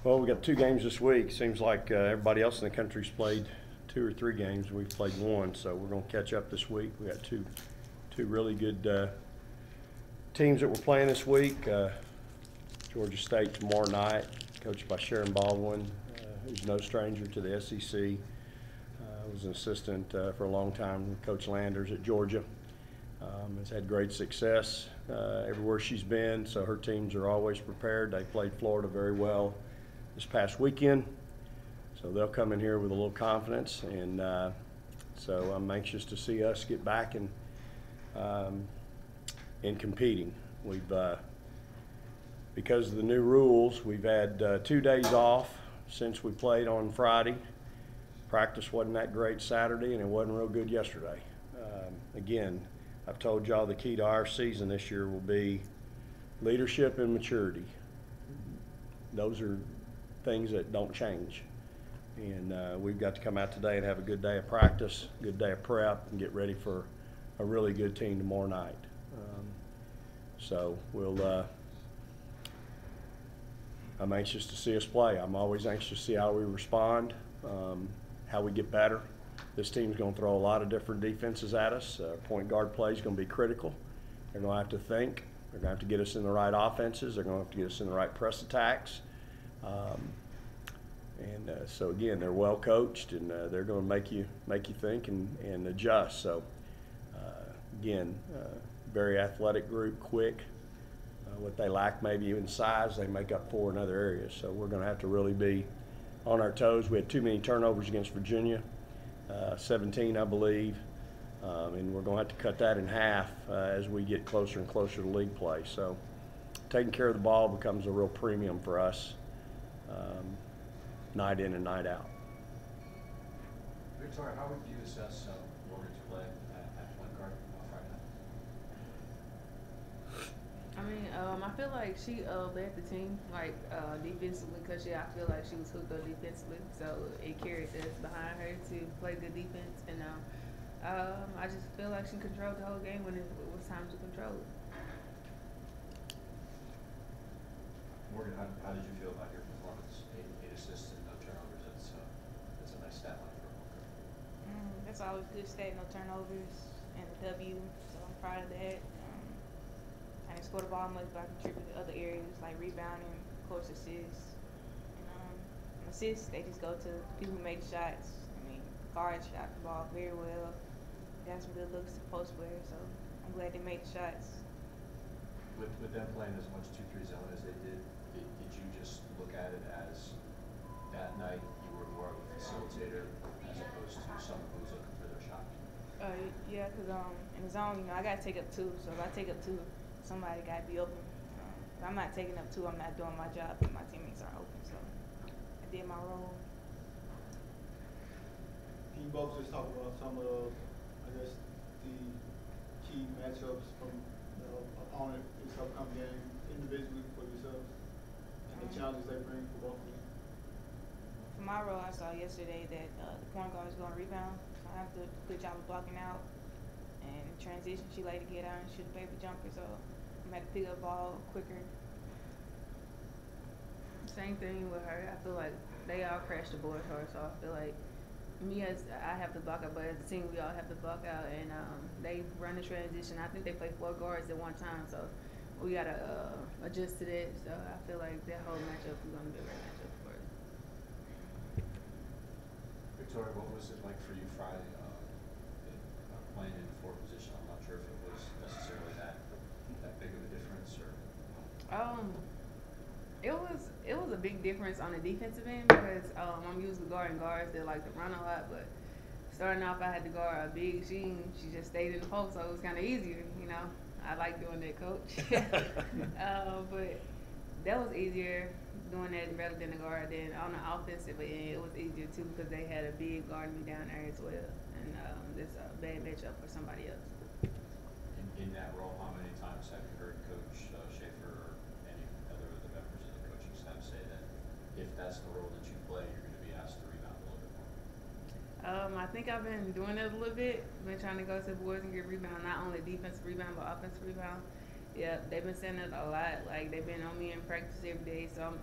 Well, we got 2 games this week. Seems like everybody else in the country's played 2 or 3 games. We've played 1, so we're going to catch up this week. We got two really good teams that we're playing this week. Georgia State tomorrow night, coached by Sharon Baldwin, who's no stranger to the SEC. Was an assistant for a long time with Coach Landers at Georgia. Has had great success everywhere she's been, so her teams are always prepared. They played Florida very well this past weekend, so they'll come in here with a little confidence, and so I'm anxious to see us get back and competing. We've because of the new rules, we've had 2 days off since we played on Friday. Practice wasn't that great Saturday, and it wasn't real good yesterday. Again, I've told y'all the key to our season this year will be leadership and maturity. Those are things that don't change. And we've got to come out today and have a good day of practice, good day of prep, and get ready for a really good team tomorrow night. So I'm anxious to see us play. I'm always anxious to see how we respond, how we get better. This team's going to throw a lot of different defenses at us. Point guard play is going to be critical. They're going to have to think. They're going to have to get us in the right offenses. They're going to have to get us in the right press attacks. So again, they're well coached, and they're going to make you think and adjust. So again, very athletic group, quick. What they lack maybe in size, they make up for in other areas. So we're going to have to really be on our toes. We had too many turnovers against Virginia, 17, I believe, and we're going to have to cut that in half as we get closer and closer to league play. So taking care of the ball becomes a real premium for us, night in and night out. Victoria, how would you assess Morgan's play at point guard Friday night? I mean, I feel like she led the team defensively because I feel like she was hooked up defensively, so it carried us behind her to play good defense. And I just feel like she controlled the whole game when it was time to control it. Morgan, how did you feel about your performance? 8 assists and no turnovers. That's a nice stat line for a point guard. That's always a good stat, no turnovers and a W. So I'm proud of that. I didn't score the ball much, but I contributed to other areas like rebounding, of course, assists. And assists, they just go to people who make shots. I mean, guards shot the ball very well. They got some good looks to post wear, so I'm glad they made the shots. With them playing as much 2-3 zone as they did you just look at it as that night you were more of a facilitator as opposed to someone who was looking for their shot? Yeah, because in the zone, I got to take up 2. So if I take up 2, somebody got to be open. If I'm not taking up 2, I'm not doing my job if my teammates aren't open. So I did my role. Can you both just talk about some of, the key matchups from the opponent this upcoming game individually for yourselves and the challenges they bring for both of you? For my role, I saw yesterday that the point guard is going to rebound. So I have to do a good job of blocking out. And in transition, she like to get out and shoot a paper jumper. So I'm going to pick up the ball quicker. Same thing with her. I feel like they all crash the board for her, so I feel like I have to block out, but as a team, we all have to block out, and they run the transition. I think they play 4 guards at one time, so we got to adjust to that. So I feel like that whole matchup is going to be a great matchup for us. Victoria, what was it like for you Friday playing in the 4 position? I'm not sure if it was necessarily that big of a difference, or. It was a big difference on the defensive end because I'm used to guarding guards that like to run a lot, but starting off I had to guard a big she just stayed in the post, so it was kind of easier, I like doing that, coach. But that was easier doing that rather than the guard. Then on the offensive end, it was easier too because they had a big guarding me down there as well, and it's a bad matchup for somebody else. In that role, how many times have you heard Coach Schaefer or any other of the members of the coaching staff say that if that's the role that you play, you're going to be asked to rebound a little bit more? I think I've been doing it a little bit. Been trying to go to the boards and get rebound, not only defensive rebound but offensive rebound. Yeah, they've been saying it a lot. Like they've been on me in practice every day, so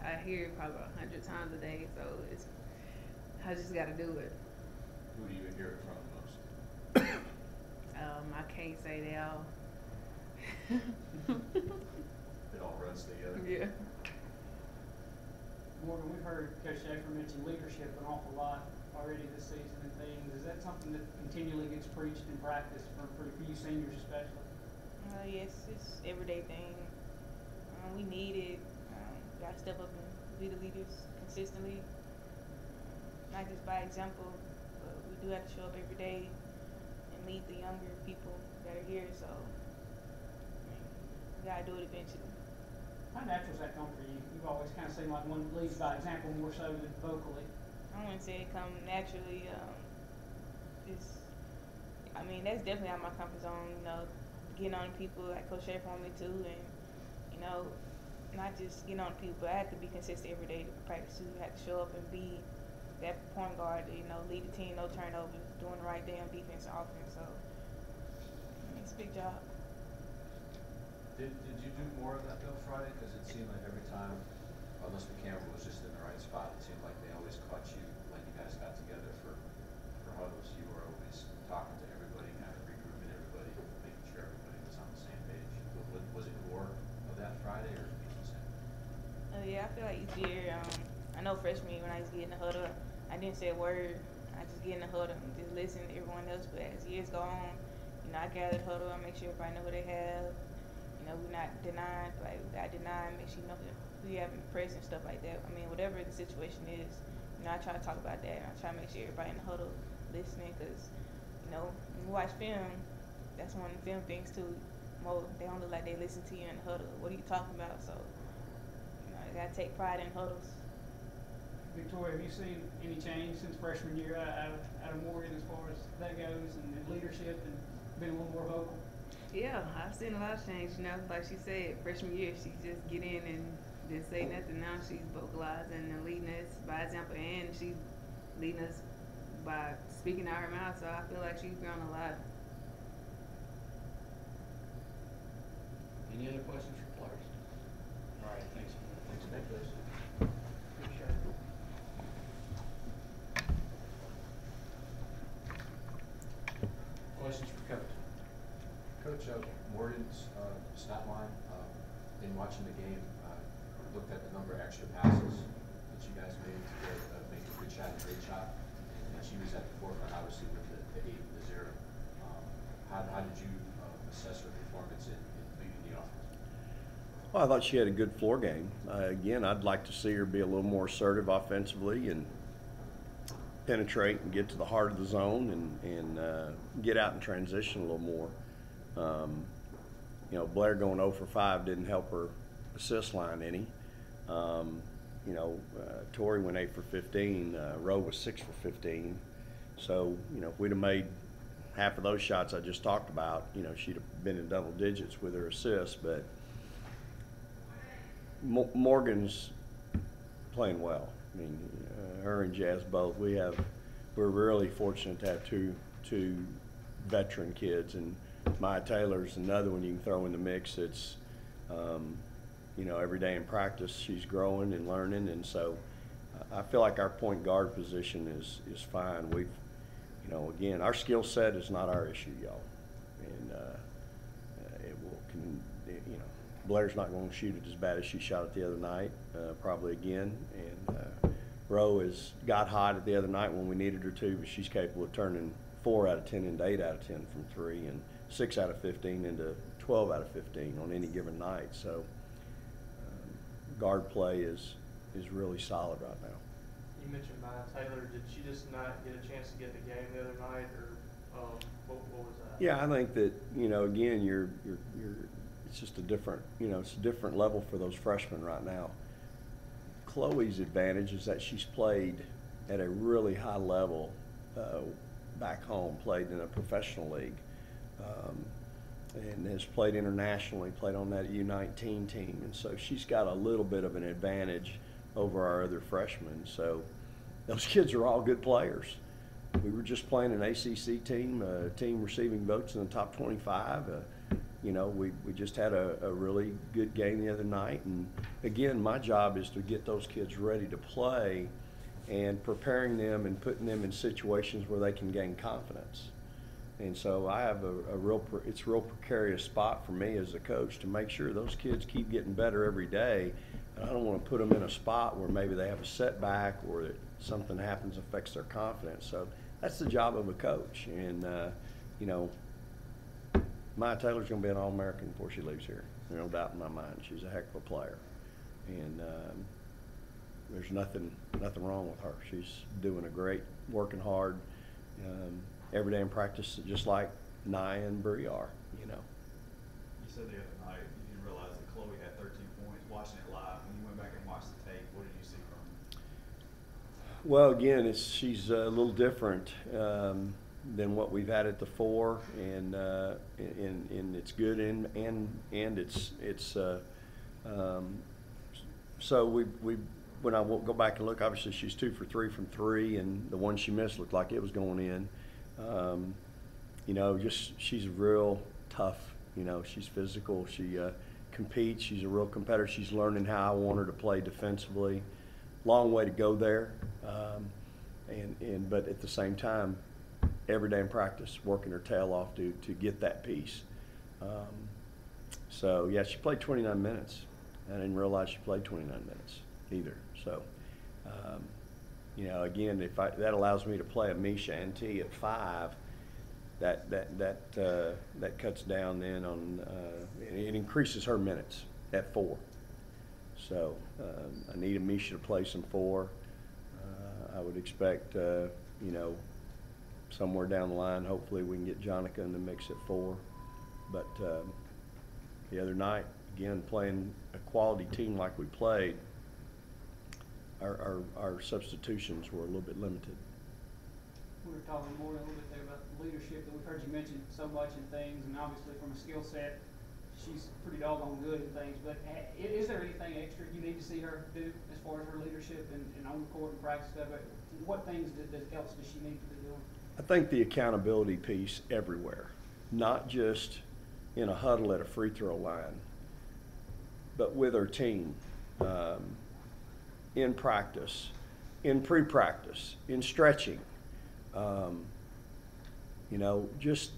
I hear it probably 100 times a day. So I just got to do it. Who do you hear it from the most? I can't say they all. It all runs together. Yeah. Morgan, we've heard Coach Schaefer mention leadership an awful lot already this season and things. Is that something that continually gets preached in practice for you seniors especially? Yes, it's everyday thing. We need it. Got to step up and be the leaders consistently, not just by example, but we do have to show up every day and lead the younger people that are here. So we gotta do it eventually. How natural does that come for you? You've always kind of seemed like one that leads by example more so than vocally. I wouldn't say it come naturally. That's definitely out of my comfort zone. Getting on people like Coach Schaefer on me too, and not just getting on people, but I have to be consistent every day to practice too. I have to show up and be that point guard. Lead the team, no turnovers, doing the right thing on defense and offense. So it's a big job. Did you do more of that though Friday? Because it seemed like every time, unless the camera was just in the right spot, it seemed like they always caught you when you guys got together for huddles. You were always talking to everybody, kind of regrouping everybody, making sure everybody was on the same page. Was it more of that Friday, or was it the same? Yeah, I feel like each year, I know freshman year when I used to get in the huddle, I didn't say a word. I just get in the huddle and just listen to everyone else. But as years go on, I gather the huddle, I make sure everybody know who they have. We're not denying, like we got denied, make sure who you have in press and stuff like that. Whatever the situation is, I try to talk about that. And I try to make sure everybody in the huddle listening, because when you watch film, that's one of the film things too. They don't look like they listen to you in the huddle. What are you talking about? So you gotta take pride in huddles. Victoria, have you seen any change since freshman year out of Morgan as far as that goes, and leadership and being a little more vocal? Yeah, I've seen a lot of change. Like she said, freshman year, she just get in and didn't say nothing. Now she's vocalizing and leading us by example, and she's leading us by speaking out her mouth. So I feel like she's grown a lot. Any other questions for players? All right, thanks. Thanks, Nicholas. Questions for Coach? Coach, Morgan's stat line, in watching the game, looked at the number of extra passes that you guys made to make a good shot, a great shot, and she was at the forefront, obviously, with the 8 and the 0. How did you assess her performance in leading the offense? Well, I thought she had a good floor game. Again, I'd like to see her be a little more assertive offensively and penetrate and get to the heart of the zone and get out in transition a little more. Blair going 0 for 5 didn't help her assist line any. Tori went 8 for 15. Rowe was 6 for 15. So, if we'd have made half of those shots I just talked about, she'd have been in double digits with her assists. But Morgan's playing well. Her and Jazz both. We're really fortunate to have two veteran kids, and Maya Taylor's another one you can throw in the mix. It's every day in practice she's growing and learning, and so I feel like our point guard position is fine. We've again, our skill set is not our issue, y'all, and Blair's not going to shoot it as bad as she shot it the other night, probably again, and Rowe has got hot at the other night when we needed her to, but she's capable of turning 4 out of 10 into 8 out of 10 from 3, and 6 out of 15 into 12 out of 15 on any given night. So guard play is really solid right now. You mentioned Maya Taylor. Did she just not get a chance to get the game the other night, or what was that? Yeah, I think that again, you're it's just a different it's a different level for those freshmen right now. Chloe's advantage is that she's played at a really high level back home, played in a professional league, and has played internationally, played on that U19 team, and so she's got a little bit of an advantage over our other freshmen. So those kids are all good players. We were just playing an ACC team, a team receiving votes in the top 25. you know, we just had a really good game the other night. And again, my job is to get those kids ready to play and preparing them and putting them in situations where they can gain confidence. And so I have it's a real precarious spot for me as a coach to make sure those kids keep getting better every day. And I don't want to put them in a spot where maybe they have a setback or that something happens affects their confidence. So that's the job of a coach. And, you know, Maya Taylor's going to be an All-American before she leaves here. There's no doubt in my mind. She's a heck of a player. And there's nothing wrong with her. She's doing a great, working hard. Every day in practice, just like Nia and Bree are, you know. You said the other night you didn't realize that Chloe had 13 points. Watching it live, when you went back and watched the tape, what did you see from her? Well, again, she's a little different than what we've had at the 4, and it's good and it's so we when I go back and look, obviously she's 2 for 3 from 3, and the one she missed looked like it was going in. You know, she's real tough. You know, she's physical. She competes. She's a real competitor. She's learning how I want her to play defensively. Long way to go there. But at the same time, every day in practice, working her tail off to get that piece. So yeah, she played 29 minutes. I didn't realize she played 29 minutes either. So. You know, again, that allows me to play a Misha and T at 5, that cuts down then on it increases her minutes at 4. So I need a Misha to play some 4. I would expect you know, somewhere down the line, hopefully we can get Jonica in the mix at 4. But the other night, again, playing a quality team like we played. Our substitutions were a little bit limited. We were talking more a little bit there about the leadership that we've heard you mention so much in things, and obviously from a skill set, she's pretty doggone good in things. But is there anything extra you need to see her do as far as her leadership and on the court and practice stuff? What things else does she need to be doing? I think the accountability piece everywhere, not just in a huddle at a free throw line, but with her team. In practice, in pre-practice, in stretching, you know, just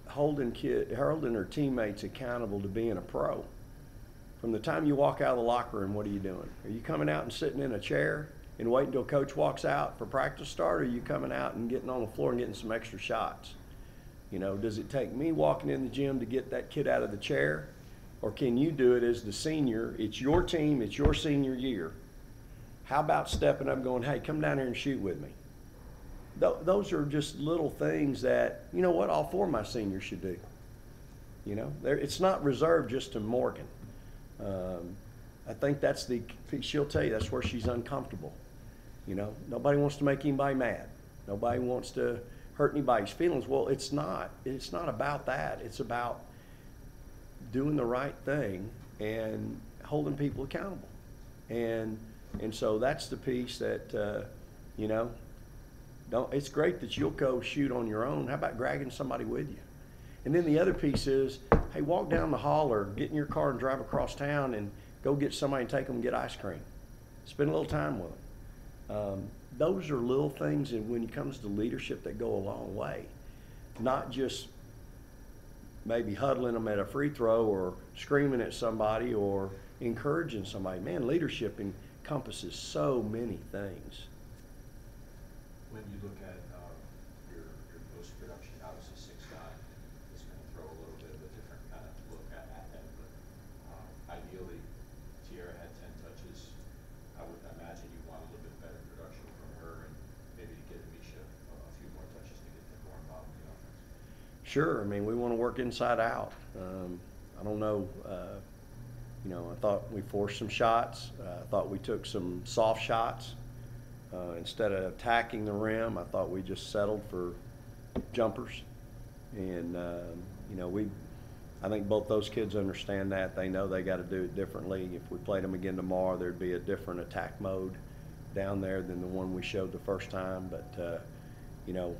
holding her teammates accountable to being a pro. From the time you walk out of the locker room, what are you doing? Are you coming out and sitting in a chair and waiting until coach walks out for practice start, or are you coming out and getting on the floor and getting some extra shots? You know, does it take me walking in the gym to get that kid out of the chair? Or can you do it as the senior? It's your team, it's your senior year. How about stepping up and going, hey, come down here and shoot with me? Those are just little things that, you know what, all 4 of my seniors should do. You know, it's not reserved just to Morgan. I think that's she'll tell you that's where she's uncomfortable. You know, nobody wants to make anybody mad. Nobody wants to hurt anybody's feelings. Well, it's not about that. It's about doing the right thing and holding people accountable. And so that's the piece that, you know, it's great that you'll go shoot on your own. How about dragging somebody with you? And then the other piece is, hey, walk down the hall or get in your car and drive across town and go get somebody and take them and get ice cream. Spend a little time with them. Those are little things, and when it comes to leadership, that go a long way. Not just maybe huddling them at a free throw or screaming at somebody or encouraging somebody. Man, leadership encompasses so many things. When you look at your post production, obviously 6'9" is going to throw a little bit of a different kind of look at that. But ideally, Tiara had 10 touches. I would imagine you want a little bit better production from her, and maybe to get Misha a few more touches to get them more involved in the offense. Sure. I mean, we want to work inside out. I don't know. You know, I thought we forced some shots. I thought we took some soft shots. Instead of attacking the rim, I thought we just settled for jumpers. And, you know, I think both those kids understand that. They know they got to do it differently. If we played them again tomorrow, there'd be a different attack mode down there than the one we showed the first time. But, you know,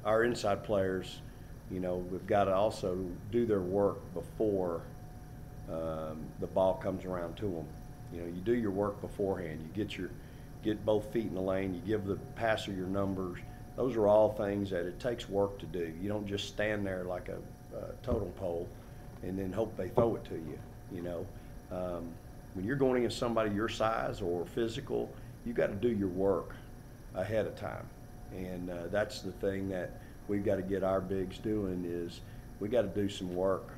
our inside players, You know, we've got to also do their work before the ball comes around to them. You know, you do your work beforehand. You get both feet in the lane. You give the passer your numbers. Those are all things that it takes work to do. You don't just stand there like a totem pole and then hope they throw it to you. You know, when you're going against somebody your size or physical, you got to do your work ahead of time. And that's the thing that we've got to get our bigs doing is we got to do some work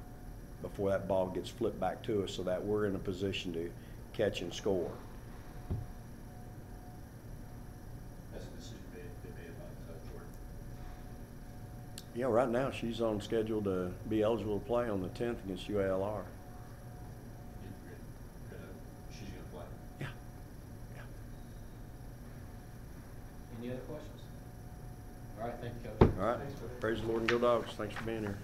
before that ball gets flipped back to us so that we're in a position to catch and score. That's a decision made about Jordan. Yeah, right now she's on schedule to be eligible to play on the 10th against UALR. She's gonna play. Yeah. Yeah. Any other questions? All right, thank you, Coach. All right. Praise the Lord and go Dogs. Thanks for being here.